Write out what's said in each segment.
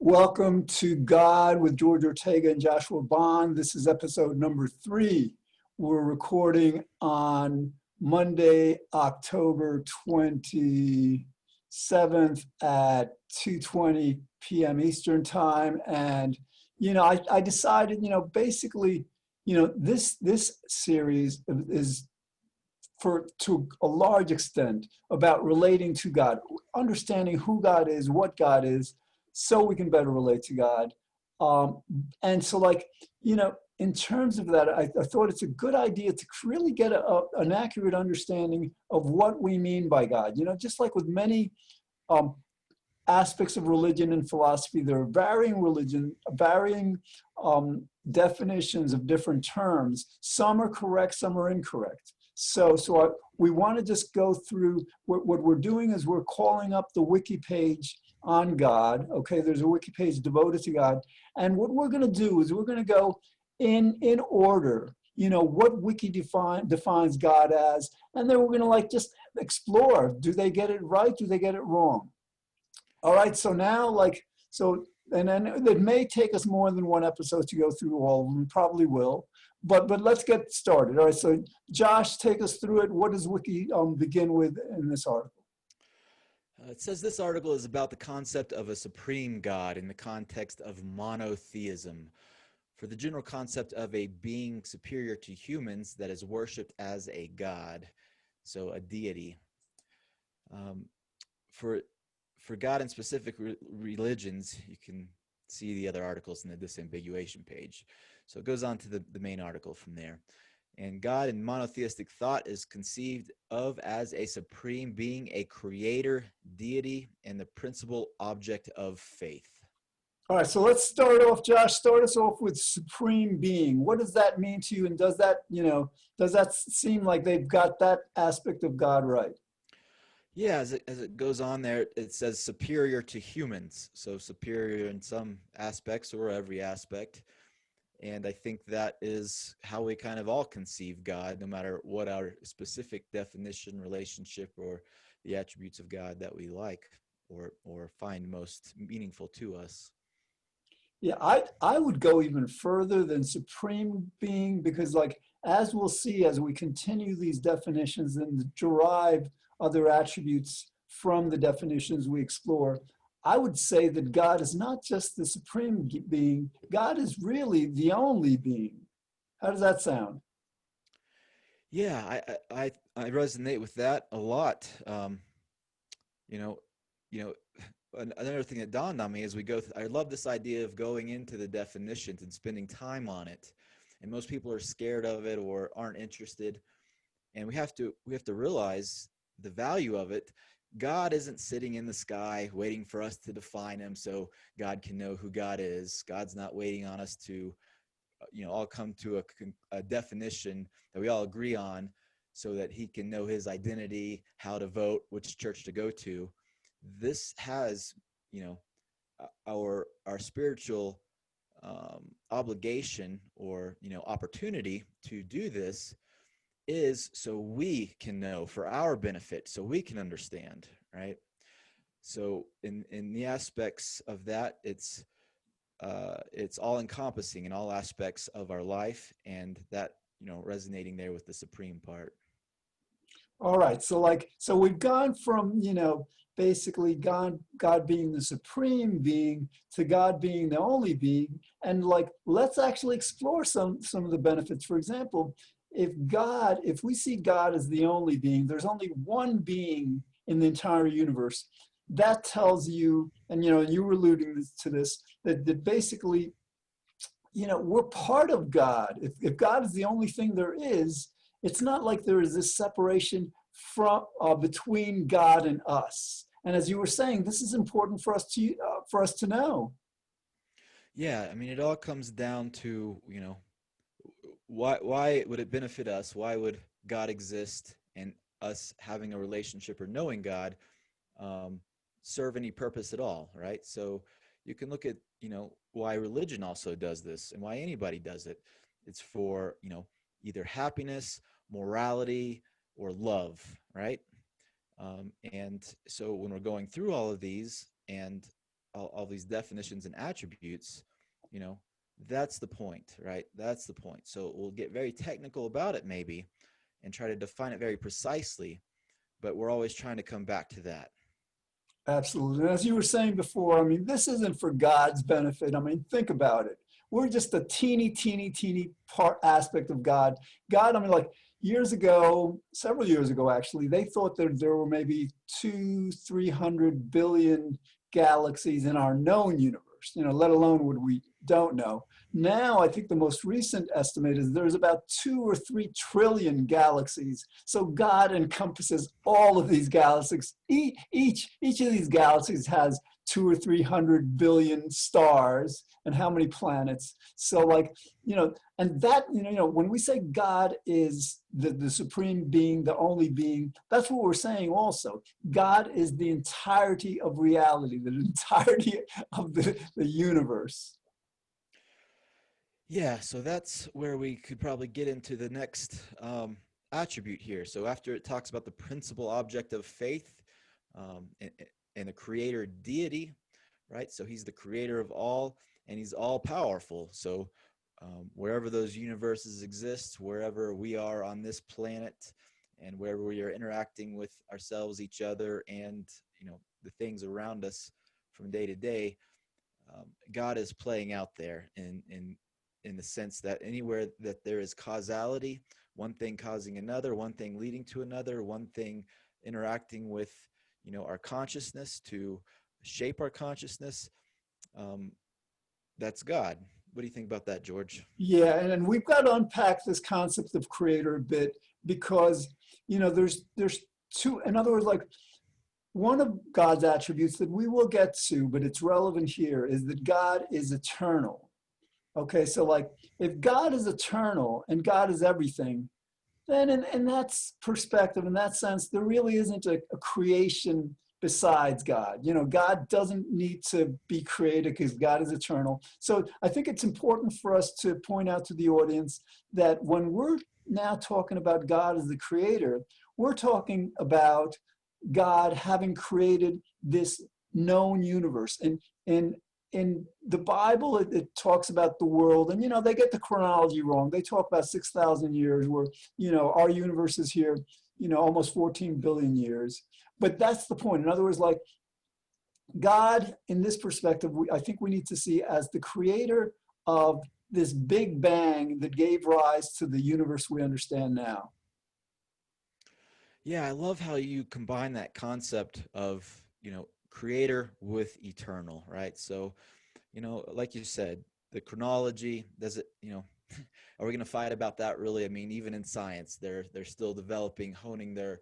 Welcome to God with George Ortega and Joshua Bond. This is episode number 3. We're recording on Monday, October 27th at 2:20 p.m. Eastern time. And, I decided, basically, this series is to a large extent about relating to God, understanding who God is, what God is, so we can better relate to God. And so, in terms of that, I thought it's a good idea to really get an accurate understanding of what we mean by God. Just like with many um, aspects of religion and philosophy, there are varying definitions of different terms. Some are correct, some are incorrect. We want to just go through what we're doing is we're calling up the wiki page on God. Okay, there's a wiki page devoted to God. And what we're going to do is we're going to go in order, what wiki defines God as, and then we're going to just explore. Do they get it right? Do they get it wrong? All right, so now and then it may take us more than one episode to go through all of them, probably will, but let's get started. All right, so Josh, take us through it. What does Wiki begin with in this article? It says this article is about the concept of a supreme God in the context of monotheism. For the general concept of a being superior to humans that is worshipped as a god, so a deity. Um, for God in specific religions, you can see the other articles in the disambiguation page. So it goes on to the main article from there. And God in monotheistic thought is conceived of as a supreme being, a creator, deity, and the principal object of faith. All right, so let's start off, Josh. Start us off with supreme being. What does that mean to you? And does that seem like they've got that aspect of God right? Yeah, as it goes on there, it says superior to humans. So superior in some aspects or every aspect. And I think that is how we kind of all conceive God, no matter what our specific definition, relationship, or the attributes of God that we like or find most meaningful to us. Yeah, I would go even further than supreme being because, as we'll see as we continue these definitions and derive other attributes from the definitions we explore, I would say that God is not just the supreme being, God is really the only being. How does that sound? Yeah, I resonate with that a lot. You know, you know, another thing that dawned on me as we go I love this idea of going into the definitions and spending time on it. And most people are scared of it or aren't interested. And we have to realize the value of it. God isn't sitting in the sky waiting for us to define him so God can know who God is. God's not waiting on us to all come to a definition that we all agree on so that he can know his identity, how to vote, which church to go to. This has, you know, our spiritual obligation or opportunity to do this is so we can know for our benefit, so we can understand, right? So in the aspects of that, it's all encompassing in all aspects of our life, and that resonating there with the supreme part. All right, so we've gone from, basically God being the supreme being to God being the only being, and let's actually explore some of the benefits. For example, if we see God as the only being, there's only one being in the entire universe. That tells you, and you were alluding to this, that basically, we're part of God. If God is the only thing there is, it's not like there is this separation between God and us. And as you were saying, this is important for us to know. Yeah, I mean, it all comes down to why would it benefit us? Why would God exist, and us having a relationship or knowing God um, serve any purpose at all, right? So you can look at why religion also does this and why anybody does it. It's for either happiness, morality, or love, right? And so when we're going through all of these and all these definitions and attributes, you know, that's the point, right? That's the point. So we'll get very technical about it maybe and try to define it very precisely, but we're always trying to come back to that. Absolutely. And as you were saying before, I mean, this isn't for God's benefit. I mean, think about it. We're just a teeny part aspect of God. God, I mean, like years ago, several years ago, actually, they thought that there were maybe 300 billion galaxies in our known universe, let alone what we don't know. Now, I think the most recent estimate is there's about 2 or 3 trillion galaxies. So God encompasses all of these galaxies. Each of these galaxies has 2 or 300 billion stars, and how many planets. So like, and that, when we say God is the supreme being, the only being, that's what we're saying also. God is the entirety of reality, the entirety of the universe. Yeah, so that's where we could probably get into the next attribute here. So after it talks about the principal object of faith and, and a creator deity, right? So he's the creator of all, and he's all powerful. So wherever those universes exist, wherever we are on this planet, and wherever we are interacting with ourselves, each other, and the things around us from day to day, God is playing out there in the sense that anywhere that there is causality, one thing causing another, one thing leading to another, one thing interacting with our consciousness to shape our consciousness, um, that's God. What do you think about that, George? Yeah, and we've got to unpack this concept of creator a bit because, there's two, in other words, like one of God's attributes that we will get to, but it's relevant here, is that God is eternal. Okay, so like if God is eternal and God is everything, then in that perspective, in that sense, there really isn't a creation besides God. God doesn't need to be created because God is eternal. So I think it's important for us to point out to the audience that when we're now talking about God as the creator, we're talking about God having created this known universe. And in the Bible, it talks about the world, and they get the chronology wrong. They talk about 6,000 years, where our universe is here, almost 14 billion years. But that's the point. In other words, like God, in this perspective, I think we need to see as the creator of this big bang that gave rise to the universe we understand now. Yeah, I love how you combine that concept of creator with eternal, right? So like you said, the chronology, does it, are we going to fight about that really? I mean, even in science, they're still developing, honing their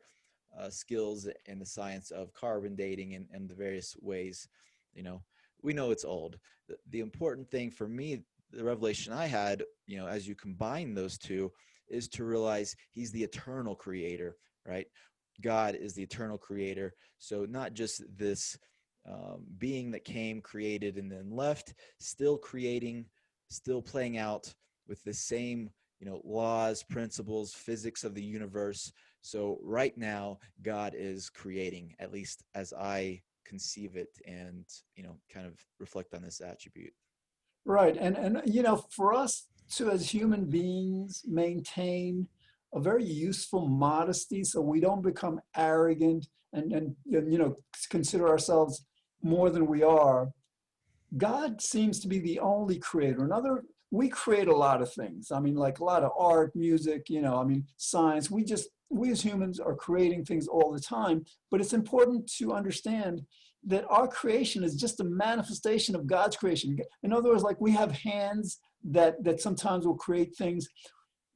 skills in the science of carbon dating and the various ways. You know, we know it's old. The important thing for me, the revelation I had, as you combine those two, is to realize he's the eternal creator, right? God is the eternal creator. So not just this being that came, created, and then left, still creating, still playing out with the same, laws, principles, physics of the universe. So right now, God is creating, at least as I conceive it, and kind of reflect on this attribute. Right. And for us to, as human beings, maintain a very useful modesty so we don't become arrogant and consider ourselves more than we are, God seems to be the only creator. We create a lot of things. I mean, like a lot of art, music, I mean, science. We as humans are creating things all the time, but it's important to understand that our creation is just a manifestation of God's creation. In other words, like we have hands that sometimes will create things.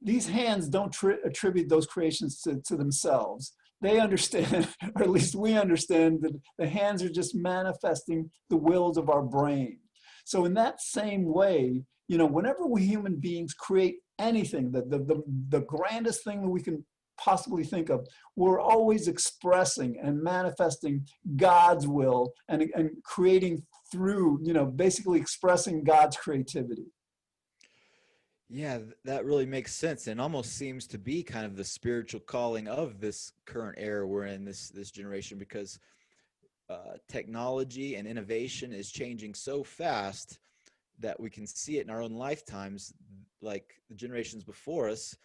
These hands don't attribute those creations to themselves. They understand, or at least we understand, that the hands are just manifesting the wills of our brain. So in that same way, whenever we human beings create anything, the grandest thing that we can possibly think of, we're always expressing and manifesting God's will and creating through, basically expressing God's creativity. Yeah, that really makes sense, and almost seems to be kind of the spiritual calling of this current era we're in, this generation, because technology and innovation is changing so fast that we can see it in our own lifetimes, like the generations before us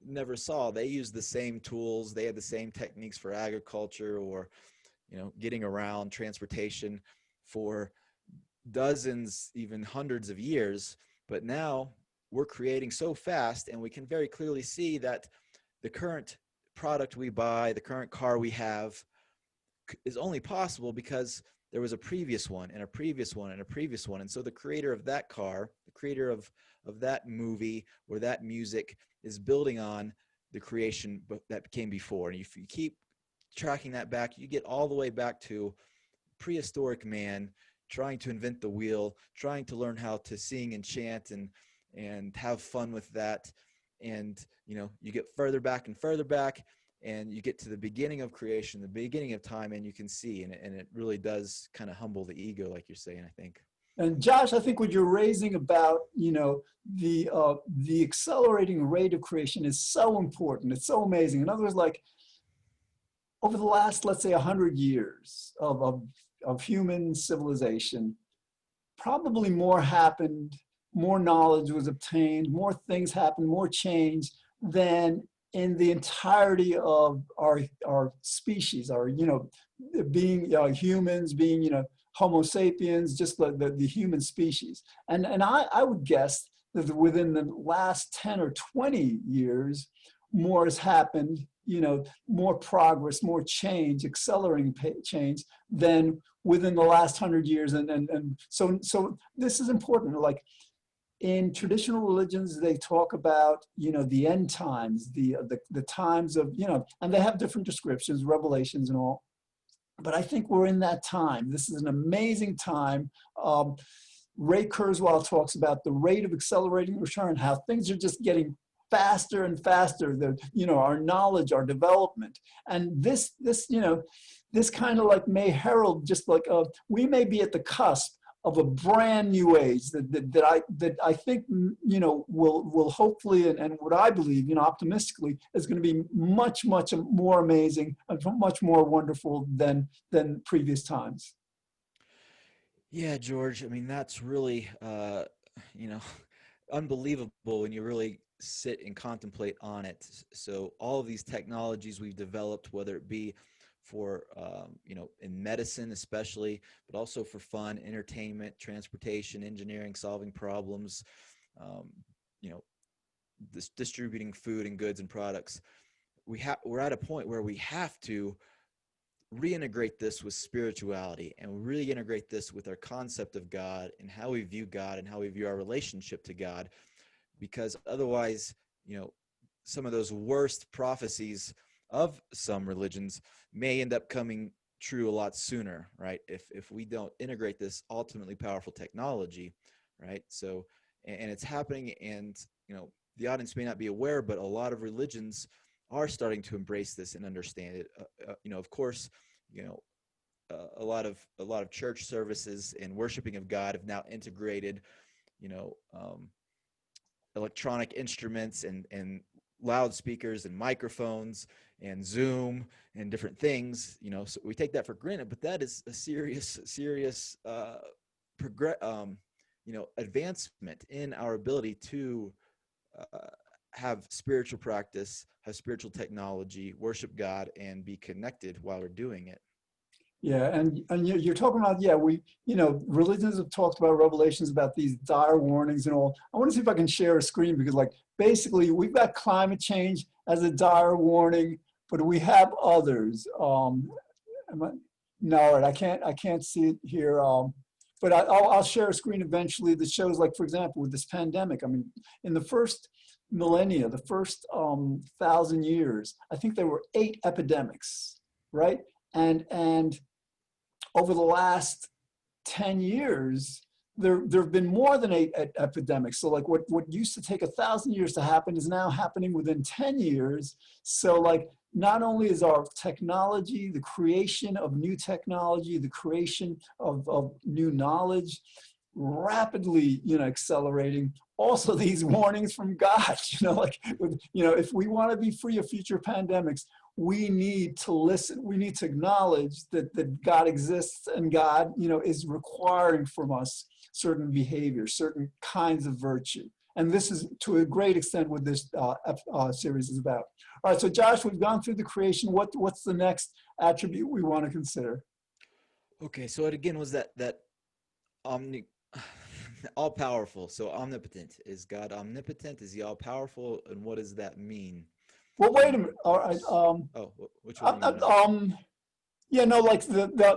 never saw. They used the same tools, they had the same techniques for agriculture or, getting around, transportation for dozens, even hundreds of years. But now we're creating so fast, and we can very clearly see that the current product we buy, the current car we have, is only possible because there was a previous one and a previous one and a previous one. And so the creator of that car, the creator of that movie or that music is building on the creation that came before. And if you keep tracking that back, you get all the way back to prehistoric man trying to invent the wheel, trying to learn how to sing and chant and have fun with that. And you get further back and further back, and you get to the beginning of creation, the beginning of time, and you can see, and it really does kind of humble the ego, like you're saying, I think. And Josh, I think what you're raising about, the accelerating rate of creation is so important. It's so amazing. In other words, like over the last, let's say, 100 years of human civilization, probably more happened, more knowledge was obtained, more things happened, more change than in the entirety of our species, being humans, being Homo sapiens, just the human species. And I would guess that within the last 10 or 20 years, more has happened, more progress, more change, accelerating change than within the last 100 years. And so this is important. Like in traditional religions, they talk about, the end times, the times of, and they have different descriptions, revelations and all. But I think we're in that time. This is an amazing time. Ray Kurzweil talks about the rate of accelerating return, how things are just getting faster and faster, our knowledge, our development. And this kind of like may herald just like we may be at the cusp of a brand new age that I think will hopefully, and what I believe optimistically is going to be much more amazing and much more wonderful than previous times. Yeah, George. I mean, that's really unbelievable when you really sit and contemplate on it. So all of these technologies we've developed, whether it be for in medicine especially, but also for fun, entertainment, transportation, engineering, solving problems, distributing food and goods and products. We're at a point where we have to reintegrate this with spirituality and really integrate this with our concept of God and how we view God and how we view our relationship to God, because otherwise, some of those worst prophecies of some religions may end up coming true a lot sooner, right? If we don't integrate this ultimately powerful technology, right? So, and it's happening, and the audience may not be aware, but a lot of religions are starting to embrace this and understand it. Of course, a lot of church services and worshiping of God have now integrated, electronic instruments and loudspeakers and microphones and Zoom and different things, so we take that for granted, but that is a serious advancement in our ability to have spiritual practice, have spiritual technology, worship God, and be connected while we're doing it. Yeah, and you're talking about, religions have talked about revelations about these dire warnings and all. I want to see if I can share a screen, because like basically we've got climate change as a dire warning, but we have others. No, I can't see it here. But I'll share a screen eventually that shows, like, for example, with this pandemic. I mean, in the first millennia, the first 1,000 years, I think there were 8 epidemics, right? And over the last 10 years, there have been more than 8 epidemics. So like what used to take 1,000 years to happen is now happening within 10 years. So like not only is our technology, the creation of new technology, the creation of new knowledge rapidly, accelerating, also these warnings from God, if we want to be free of future pandemics, we need to listen. We need to acknowledge that God exists, and God, is requiring from us certain behavior, certain kinds of virtue. And this is to a great extent what this series is about. All right, so Josh, we've gone through the creation. What's the next attribute we want to consider? Okay, so it again was that omni all powerful. So omnipotent. Is God omnipotent? Is he all powerful? And what does that mean Well, wait a in minute. All right. oh, which one Uh, you uh, want to um, yeah, no, like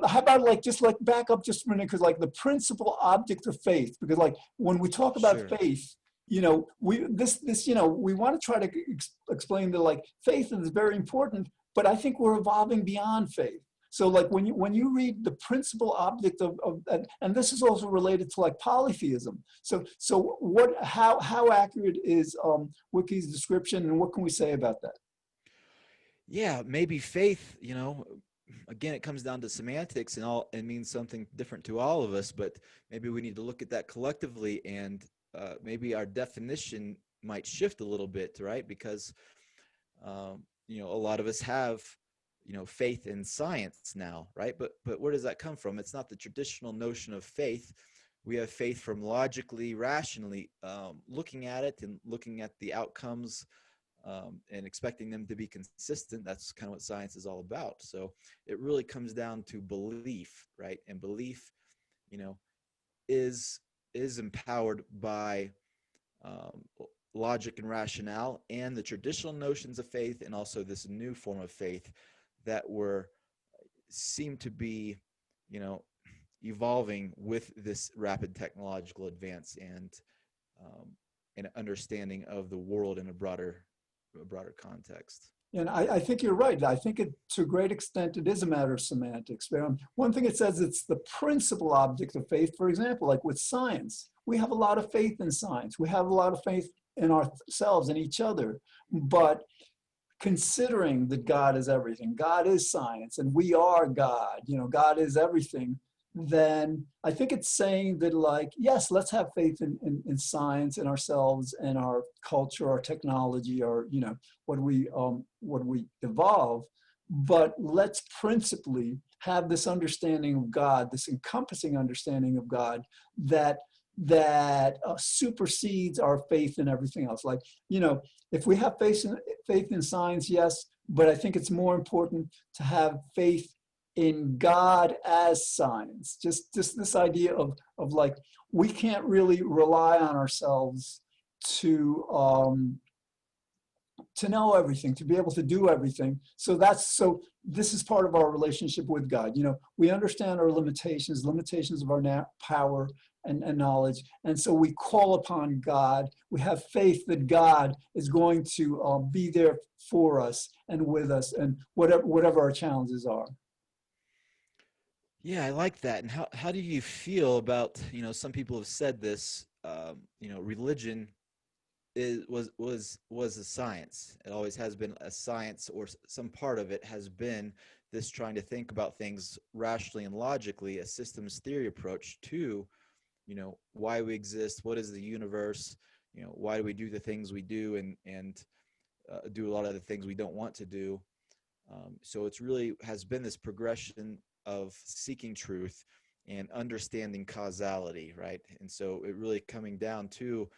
how about like just like back up just a minute, because like the principal object of faith, because like when we talk about Sure. faith, we want to try to explain that like faith is very important, but I think we're evolving beyond faith. So like when you read the principal object of and this is also related to like polytheism. So how accurate is Wiki's description, and what can we say about that? Yeah, maybe faith, again, it comes down to semantics and all, and means something different to all of us, but maybe we need to look at that collectively, and maybe our definition might shift a little bit, right? Because, a lot of us have, faith in science now, right? But where does that come from? It's not the traditional notion of faith. We have faith from logically, rationally looking at it and looking at the outcomes and expecting them to be consistent. That's kind of what science is all about. So it really comes down to belief, right? And belief, you know, is empowered by um, logic and rationale, and the traditional notions of faith, and also this new form of faith that were seem to be, you know, evolving with this rapid technological advance um, and understanding of the world in a broader context. And I think you're right. I think to a great extent, it is a matter of semantics. One thing it says, it's the principal object of faith. For example, like with science, we have a lot of faith in science. We have a lot of faith in ourselves and each other. But considering that God is everything, God is science, and we are God, God is everything, then I think it's saying that, like, yes, let's have faith in science, in ourselves, and our culture, our technology, or what we evolve, but let's principally have this understanding of God, this encompassing understanding of God that supersedes our faith in everything else. Like, if we have faith in science, yes, but I think it's more important to have faith in God as science. Just this idea of like, we can't really rely on ourselves to know everything, to be able to do everything. So this is part of our relationship with God. We understand our limitations of our power and knowledge. And so we call upon God. We have faith that God is going to be there for us and with us, and whatever our challenges are. Yeah, I like that. And how do you feel about, some people have said this, religion was a science. It always has been a science, or some part of it has been this trying to think about things rationally and logically, a systems theory approach to, why we exist, what is the universe, why do we do the things we do, and do a lot of the things we don't want to do. So it's really has been this progression of seeking truth and understanding causality, right? And so it really coming down to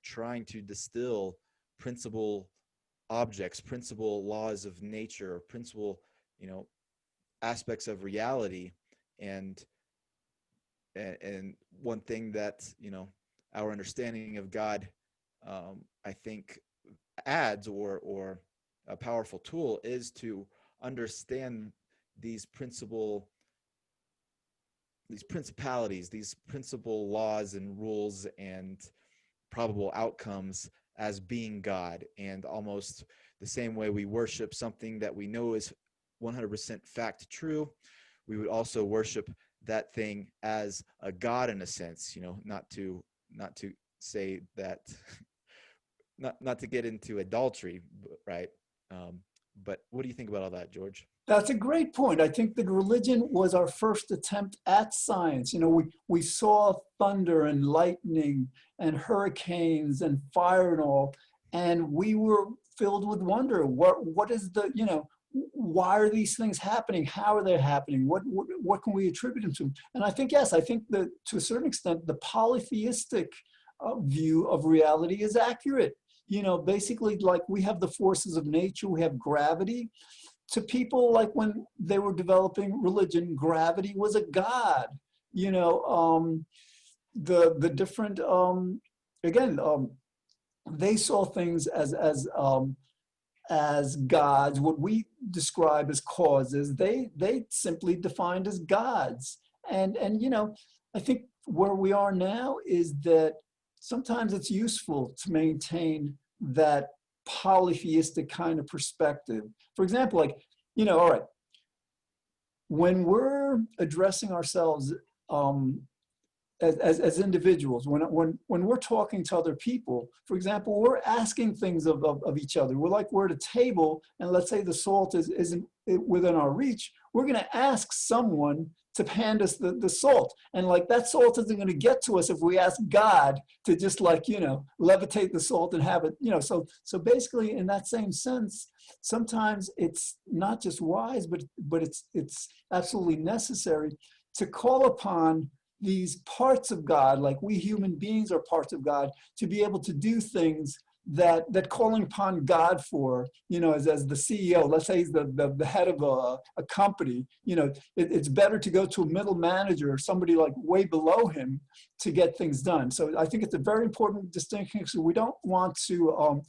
trying to distill principal objects, principal laws of nature, principal, aspects of reality, and and one thing that our understanding of God, I think, adds or a powerful tool is to understand these principal these principalities, these principal laws and rules and probable outcomes as being God, and almost the same way we worship something that we know is 100% fact true, we would also worship that thing as a God in a sense, not to say that, not to get into adultery, right? Um, but what do you think about all that, George? That's a great point. I think that religion was our first attempt at science. We saw thunder and lightning and hurricanes and fire and all, and we were filled with wonder. What is the, why are these things happening? How are they happening? What can we attribute them to? And I think, yes, I think that to a certain extent, the polytheistic view of reality is accurate. Basically, like, we have the forces of nature, we have gravity. To people, like, when they were developing religion, gravity was a god. The different, again, they saw things as gods. What we describe as causes, they simply defined as gods. And I think where we are now is that sometimes it's useful to maintain that polytheistic kind of perspective. For example, like, all right, when we're addressing ourselves as individuals, when we're talking to other people, for example, we're asking things of each other. We're at a table, and let's say the salt isn't within our reach. We're going to ask someone to hand us the salt. And like, that salt isn't going to get to us if we ask God to just, like, levitate the salt and have it, so basically, in that same sense, sometimes it's not just wise, but it's absolutely necessary to call upon these parts of God, like we human beings are parts of God, to be able to do things that calling upon God for, as the CEO, let's say he's the head of a company, it's better to go to a middle manager or somebody like way below him to get things done. So I think it's a very important distinction. So we don't want to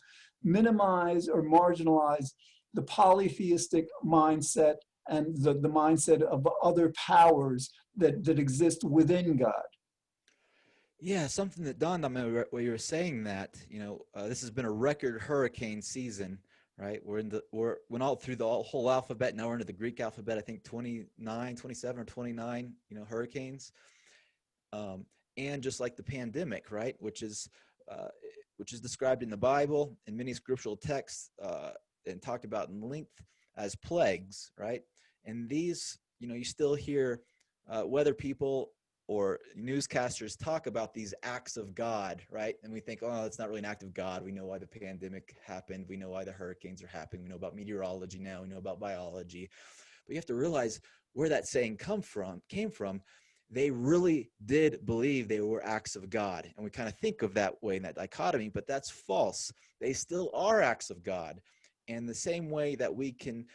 minimize or marginalize the polytheistic mindset and the mindset of other powers that exist within God. Yeah, something that dawned on me while you were saying that, this has been a record hurricane season, right? Went all through the whole alphabet. Now we're into the Greek alphabet. I think 27 or 29, hurricanes. And just like the pandemic, right? Which is described in the Bible in many scriptural texts and talked about in length as plagues, right? And these, you still hear weather people or newscasters talk about these acts of God, right? And we think, oh, it's not really an act of God. We know why the pandemic happened. We know why the hurricanes are happening. We know about meteorology now. We know about biology. But you have to realize where that saying came from. They really did believe they were acts of God. And we kind of think of that way in that dichotomy, but that's false. They still are acts of God. And the same way that we can,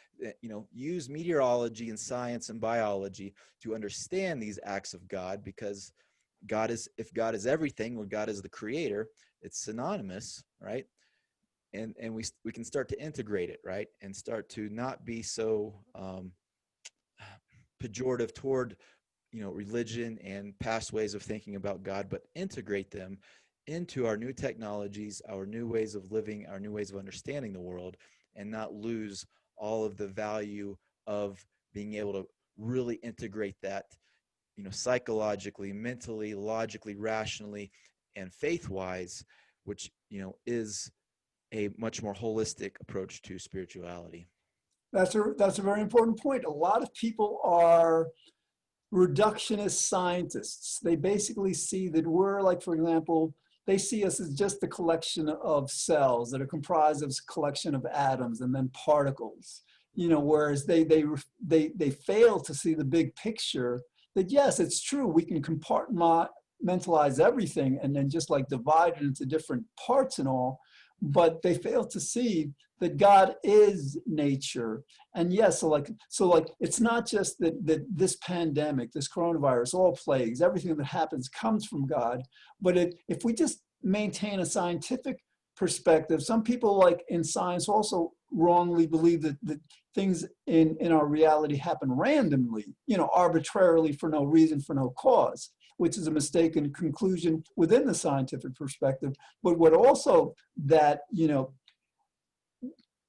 use meteorology and science and biology to understand these acts of God, because if God is everything, or God is the creator, it's synonymous, right? And we can start to integrate it, right? And start to not be so pejorative toward, religion and past ways of thinking about God, but integrate them into our new technologies, our new ways of living, our new ways of understanding the world, and not lose all of the value of being able to really integrate that, psychologically, mentally, logically, rationally, and faith-wise, which, is a much more holistic approach to spirituality. That's a very important point. A lot of people are reductionist scientists. They basically see that we're, like, for example, they see us as just a collection of cells that are comprised of a collection of atoms and then particles, whereas they fail to see the big picture, that yes, it's true, we can compartmentalize everything and then just like divide it into different parts and all, but they fail to see that God is nature. And yes, so like it's not just that this pandemic, this coronavirus, all plagues, everything that happens comes from God, but if we just maintain a scientific perspective, some people, like in science, also wrongly believe that things in our reality happen randomly, arbitrarily, for no reason, for no cause, which is a mistaken conclusion within the scientific perspective. But what also that,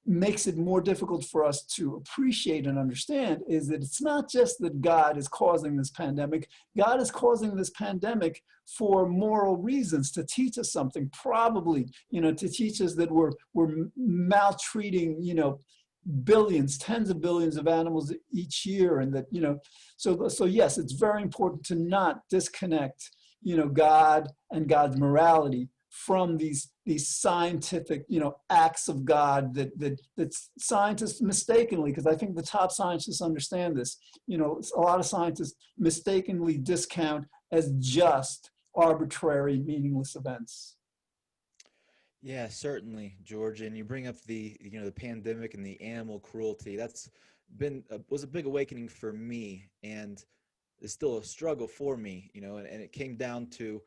makes it more difficult for us to appreciate and understand is that it's not just that God is causing this pandemic. God is causing this pandemic for moral reasons, to teach us something, probably, to teach us that we're maltreating, billions, tens of billions of animals each year. And that, so yes, it's very important to not disconnect, God and God's morality from these scientific, acts of God that scientists mistakenly, because I think the top scientists understand this, a lot of scientists mistakenly discount as just arbitrary, meaningless events. Yeah, certainly, George. And you bring up the pandemic and the animal cruelty. That's was a big awakening for me, and is still a struggle for me. And it came down to,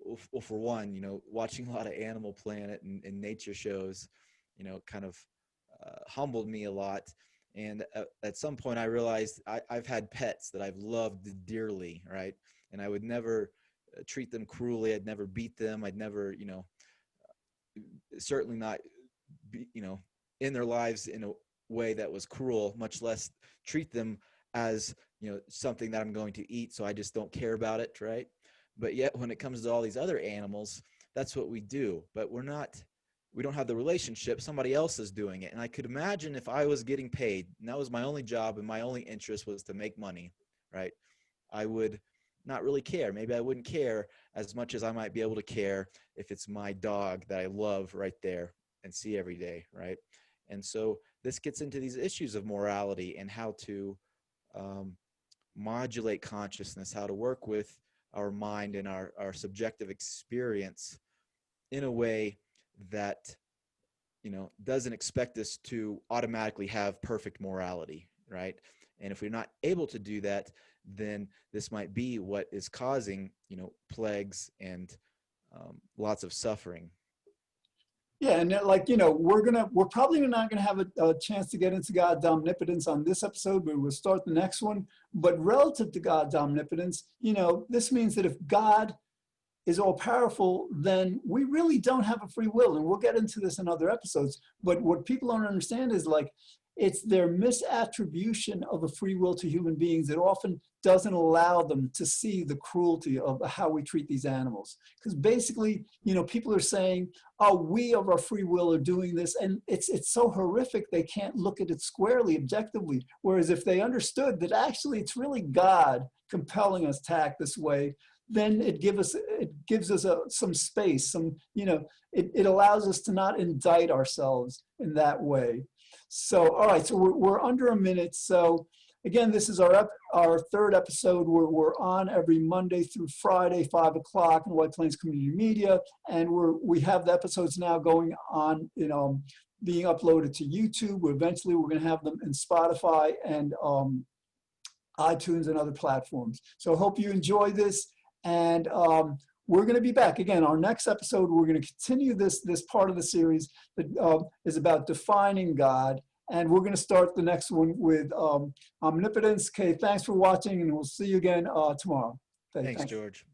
well, for one, watching a lot of Animal Planet and nature shows, kind of humbled me a lot. And at some point, I realized I've had pets that I've loved dearly, right? And I would never treat them cruelly. I'd never beat them. I'd never, certainly not be, in their lives in a way that was cruel, much less treat them as, something that I'm going to eat. So I just don't care about it. Right. But yet when it comes to all these other animals, that's what we do. But we don't have the relationship. Somebody else is doing it. And I could imagine if I was getting paid and that was my only job and my only interest was to make money, right? I would not really care. Maybe I wouldn't care as much as I might be able to care if it's my dog that I love right there and see every day, right? And so this gets into these issues of morality and how to modulate consciousness, how to work with our mind and our subjective experience in a way that, doesn't expect us to automatically have perfect morality, right? And if we're not able to do that, then this might be what is causing, plagues and lots of suffering. Yeah, and we're probably not gonna have a chance to get into God's omnipotence on this episode, but we'll start the next one. But relative to God's omnipotence, this means that if God is all powerful, then we really don't have a free will. And we'll get into this in other episodes. But what people don't understand is it's their misattribution of a free will to human beings that often doesn't allow them to see the cruelty of how we treat these animals. Because basically, people are saying, oh, we of our free will are doing this. And it's so horrific, they can't look at it squarely, objectively. Whereas if they understood that actually it's really God compelling us to act this way, then it gives us some space, it allows us to not indict ourselves in that way. So, all right, so we're under a minute. So again, this is our third episode. We're on every Monday through Friday, 5 o'clock in White Plains Community Media. And we have the episodes now going on, being uploaded to YouTube. Eventually we're gonna have them in Spotify and iTunes and other platforms. So I hope you enjoy this. And we're going to be back again. Our next episode, we're going to continue this part of the series that is about defining God. And we're going to start the next one with omnipotence. Okay, thanks for watching, and we'll see you again tomorrow. Okay, Thanks, George.